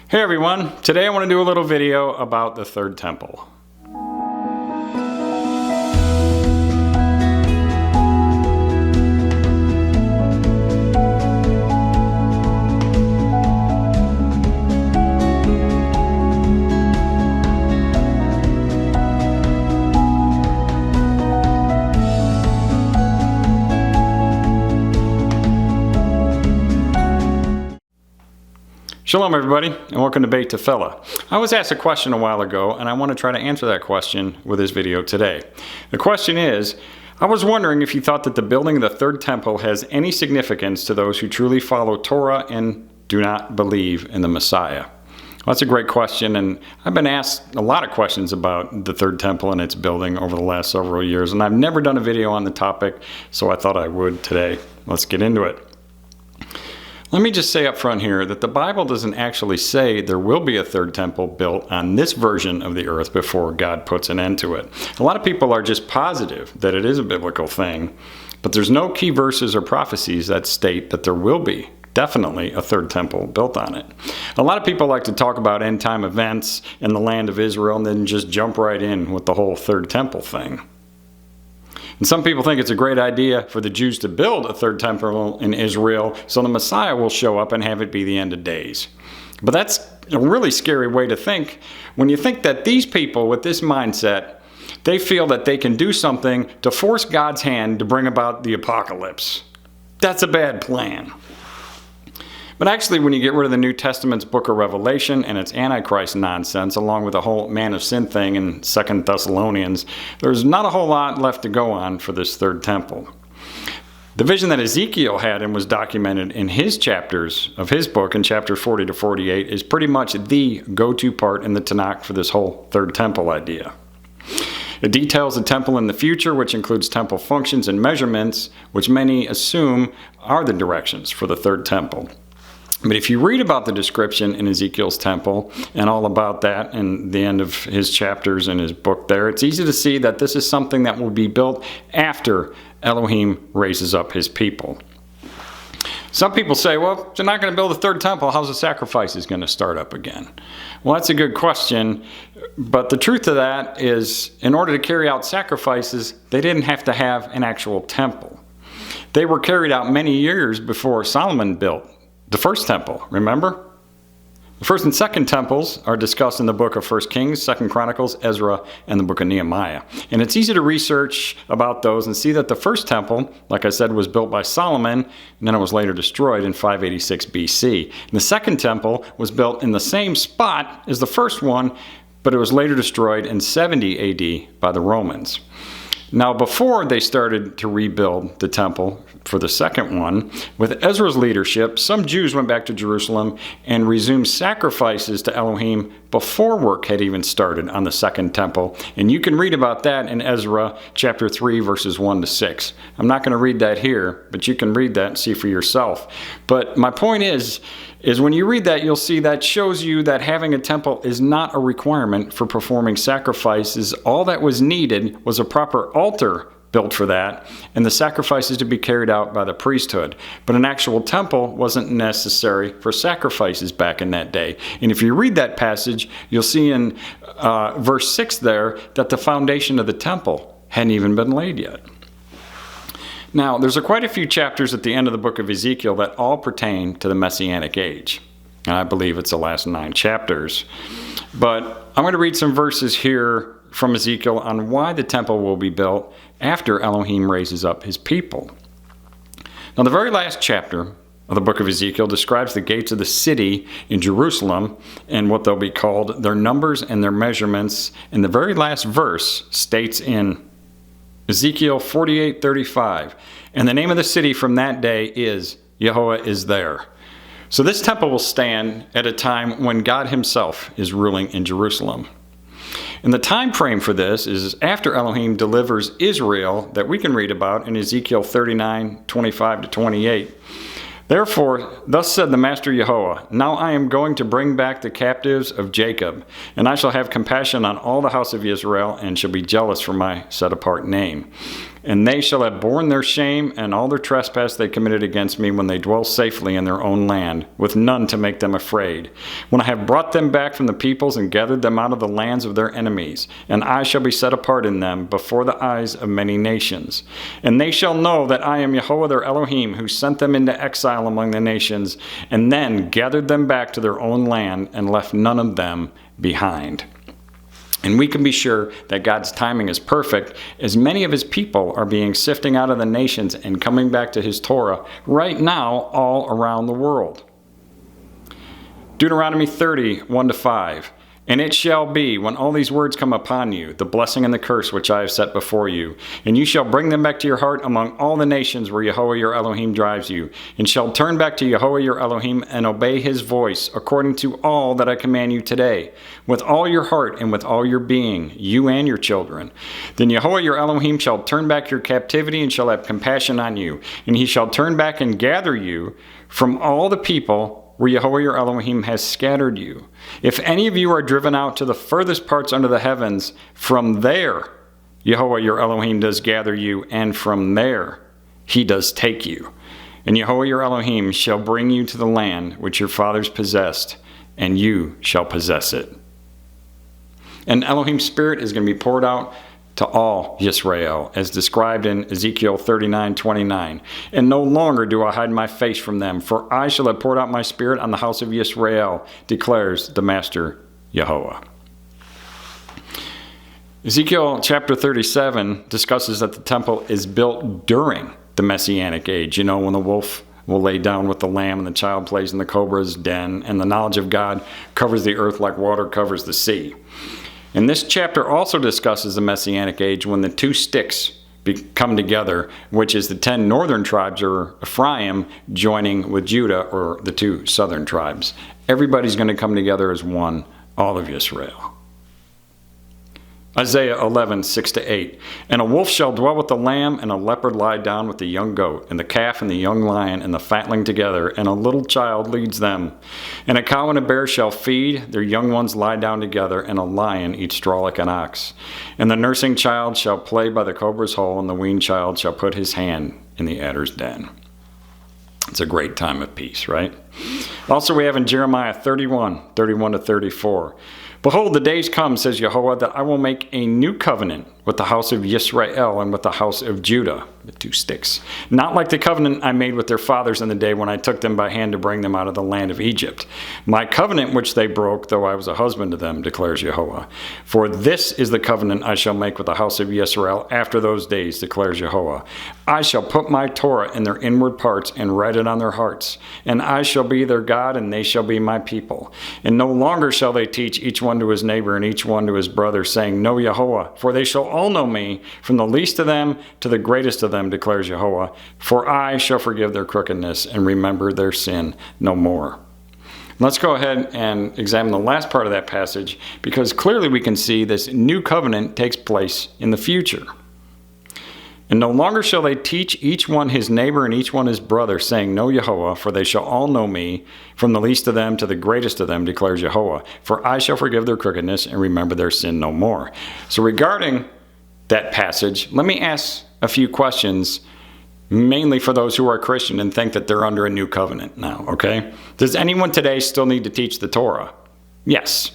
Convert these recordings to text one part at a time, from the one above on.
Hey everyone, today I want to do a little video about the third temple. Shalom everybody, and welcome to Beit Tefillah. I was asked a question a while ago, and I want to try to answer that question with this video today. The question is, I was wondering if you thought that the building of the third temple has any significance to those who truly follow Torah and do not believe in the Messiah. Well, that's a great question, and I've been asked a lot of questions about the third temple and its building over the last several years, and I've never done a video on the topic, so I thought I would today. Let's get into it. Let me just say up front here that the Bible doesn't actually say there will be a third temple built on this version of the earth before God puts an end to it. A lot of people are just positive that it is a biblical thing, but there's no key verses or prophecies that state that there will be definitely a third temple built on it. A lot of people like to talk about end time events in the land of Israel and then just jump right in with the whole third temple thing. And some people think it's a great idea for the Jews to build a third temple in Israel so the Messiah will show up and have it be the end of days. But that's a really scary way to think when you think that these people with this mindset, they feel that they can do something to force God's hand to bring about the apocalypse. That's a bad plan. But actually, when you get rid of the New Testament's book of Revelation and its Antichrist nonsense, along with the whole man of sin thing in 2 Thessalonians, there's not a whole lot left to go on for this third temple. The vision that Ezekiel had and was documented in his chapters of his book in chapter 40 to 48 is pretty much the go-to part in the Tanakh for this whole third temple idea. It details the temple in the future, which includes temple functions and measurements, which many assume are the directions for the third temple. But if you read about the description in Ezekiel's temple and all about that in the end of his chapters in his book there, it's easy to see that this is something that will be built after Elohim raises up his people. Some people say, well, if they're not going to build a third temple, how's the sacrifices going to start up again? Well, that's a good question, but the truth of that is in order to carry out sacrifices, they didn't have to have an actual temple. They were carried out many years before Solomon built the first temple, remember? The first and second temples are discussed in the book of 1 Kings, 2 Chronicles, Ezra, and the book of Nehemiah. And it's easy to research about those and see that the first temple, like I said, was built by Solomon, and then it was later destroyed in 586 BC. And the second temple was built in the same spot as the first one, but it was later destroyed in 70 AD by the Romans. Now, before they started to rebuild the temple for the second one, with Ezra's leadership, some Jews went back to Jerusalem and resumed sacrifices to Elohim before work had even started on the second temple. And you can read about that in Ezra chapter 3, verses 1 to 6. I'm not going to read that here, but you can read that and see for yourself. But my point is when you read that, you'll see that shows you that having a temple is not a requirement for performing sacrifices. All that was needed was a proper altar built for that, and the sacrifices to be carried out by the priesthood. But an actual temple wasn't necessary for sacrifices back in that day. And if you read that passage, you'll see in verse 6 there that the foundation of the temple hadn't even been laid yet. Now, there's quite a few chapters at the end of the book of Ezekiel that all pertain to the Messianic age. And I believe it's the last 9 chapters. But I'm going to read some verses here from Ezekiel on why the temple will be built after Elohim raises up his people. Now, the very last chapter of the book of Ezekiel describes the gates of the city in Jerusalem and what they'll be called, their numbers and their measurements. And the very last verse states in Ezekiel 48:35, and the name of the city from that day is Yehovah is there. So this temple will stand at a time when God himself is ruling in Jerusalem. And the time frame for this is after Elohim delivers Israel that we can read about in Ezekiel 39:25 to 28. Therefore, thus said the Master Yehovah, now I am going to bring back the captives of Jacob, and I shall have compassion on all the house of Israel, and shall be jealous for my set-apart name. And they shall have borne their shame and all their trespass they committed against me when they dwell safely in their own land, with none to make them afraid. When I have brought them back from the peoples and gathered them out of the lands of their enemies, and I shall be set apart in them before the eyes of many nations. And they shall know that I am Yahweh their Elohim, who sent them into exile among the nations, and then gathered them back to their own land and left none of them behind. And we can be sure that God's timing is perfect, as many of his people are being sifting out of the nations and coming back to his Torah right now all around the world. Deuteronomy 30, 1-5. And it shall be, when all these words come upon you, the blessing and the curse which I have set before you, and you shall bring them back to your heart among all the nations where Yahweh your Elohim drives you, and shall turn back to Yahweh your Elohim and obey his voice, according to all that I command you today, with all your heart and with all your being, you and your children. Then Yahweh your Elohim shall turn back your captivity and shall have compassion on you, and he shall turn back and gather you from all the people where Yahweh your Elohim has scattered you. If any of you are driven out to the furthest parts under the heavens, from there Yahweh your Elohim does gather you, and from there he does take you. And Yahweh your Elohim shall bring you to the land which your fathers possessed, and you shall possess it. And Elohim's spirit is going to be poured out to all Yisra'el, as described in Ezekiel 39:29. And no longer do I hide my face from them, for I shall have poured out my spirit on the house of Yisra'el, declares the Master Yahweh. Ezekiel chapter 37 discusses that the temple is built during the Messianic age. You know, when the wolf will lay down with the lamb and the child plays in the cobra's den, and the knowledge of God covers the earth like water covers the sea. And this chapter also discusses the Messianic age, when the two sticks come together, which is the 10 northern tribes, or Ephraim, joining with Judah, or the 2 southern tribes. Everybody's going to come together as one, all of Yisrael. Isaiah 11:6-8. And a wolf shall dwell with the lamb, and a leopard lie down with the young goat, and the calf and the young lion and the fatling together, and a little child leads them. And a cow and a bear shall feed, their young ones lie down together, and a lion eat straw like an ox. And the nursing child shall play by the cobra's hole, and the weaned child shall put his hand in the adder's den. It's a great time of peace, right? Also, we have in Jeremiah 31:31-34. Behold, the days come, says Yahweh, that I will make a new covenant with the house of Yisra'el and with the house of Judah, the 2 sticks. Not like the covenant I made with their fathers in the day when I took them by hand to bring them out of the land of Egypt. My covenant which they broke, though I was a husband to them, declares Yahweh. For this is the covenant I shall make with the house of Yisrael after those days, declares Yahweh. I shall put my Torah in their inward parts and write it on their hearts. And I shall be their God, and they shall be my people. And no longer shall they teach each one to his neighbor and each one to his brother, saying, Know Yahweh, for they shall all know me, from the least of them to the greatest of them, declares Yahweh. For I shall forgive their crookedness and remember their sin no more. Let's go ahead and examine the last part of that passage, because clearly we can see this new covenant takes place in the future. And no longer shall they teach each one his neighbor and each one his brother, saying, Know Yahweh, for they shall all know me, from the least of them to the greatest of them, declares Yahweh. For I shall forgive their crookedness and remember their sin no more. So regarding that passage, let me ask a few questions, mainly for those who are Christian and think that they're under a new covenant now, okay? Does anyone today still need to teach the Torah? Yes.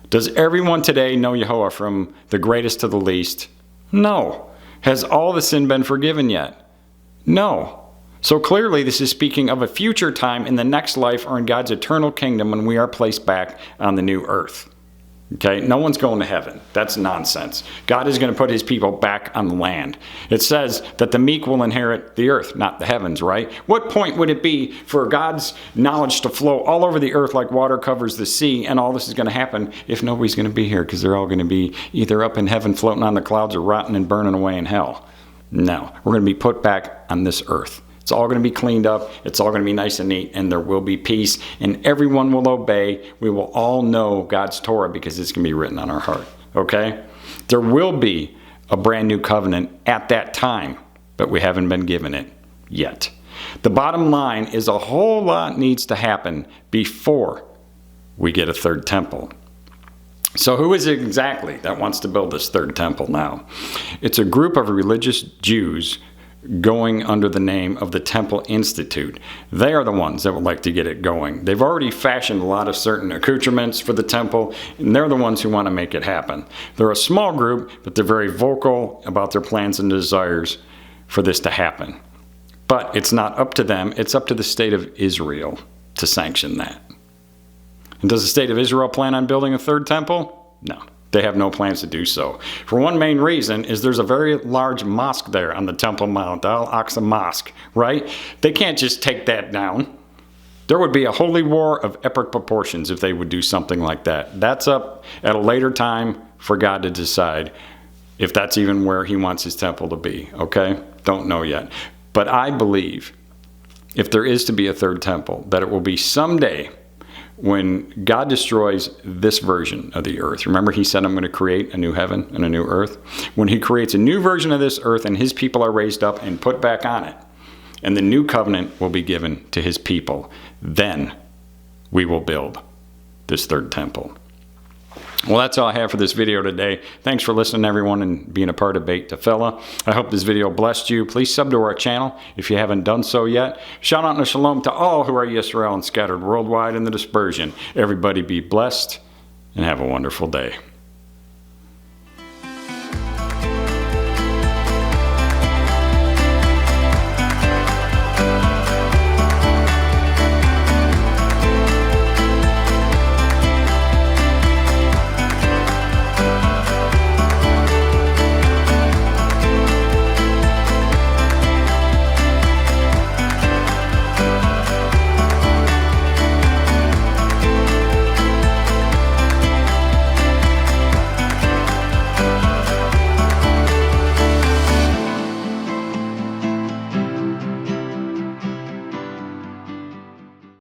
Does everyone today know Yahweh from the greatest to the least? No. Has all the sin been forgiven yet? No. So clearly this is speaking of a future time in the next life or in God's eternal kingdom when we are placed back on the new earth. Okay, no one's going to heaven. That's nonsense. God is going to put his people back on the land. It says that the meek will inherit the earth, not the heavens, right? What point would it be for God's knowledge to flow all over the earth like water covers the sea, and all this is going to happen if nobody's going to be here, because they're all going to be either up in heaven floating on the clouds or rotting and burning away in hell? No, we're going to be put back on this earth. It's all going to be cleaned up. It's all going to be nice and neat, and there will be peace, and everyone will obey. We will all know God's Torah because it's going to be written on our heart, okay? There will be a brand new covenant at that time, but we haven't been given it yet. The bottom line is a whole lot needs to happen before we get a third temple. So who is it exactly that wants to build this third temple now? It's a group of religious Jews going under the name of the Temple Institute. They are the ones that would like to get it going. They've already fashioned a lot of certain accoutrements for the temple, and they're the ones who want to make it happen. They're a small group, but they're very vocal about their plans and desires for this to happen. But it's not up to them, it's up to the state of Israel to sanction that. And does the state of Israel plan on building a third temple? No, they have no plans to do so. For one main reason is there's a very large mosque there on the Temple Mount, Al-Aqsa Mosque, right? They can't just take that down. There would be a holy war of epic proportions if they would do something like that. That's up at a later time for God to decide if that's even where he wants his temple to be, okay? Don't know yet. But I believe if there is to be a third temple, that it will be someday when God destroys this version of the earth. Remember, he said, I'm going to create a new heaven and a new earth. When he creates a new version of this earth and his people are raised up and put back on it, and the new covenant will be given to his people, then we will build this third temple. Well, that's all I have for this video today. Thanks for listening, everyone, and being a part of Beit Tefillah. I hope this video blessed you. Please sub to our channel if you haven't done so yet. Shout out and shalom to all who are Yisra'el and scattered worldwide in the dispersion. Everybody be blessed and have a wonderful day.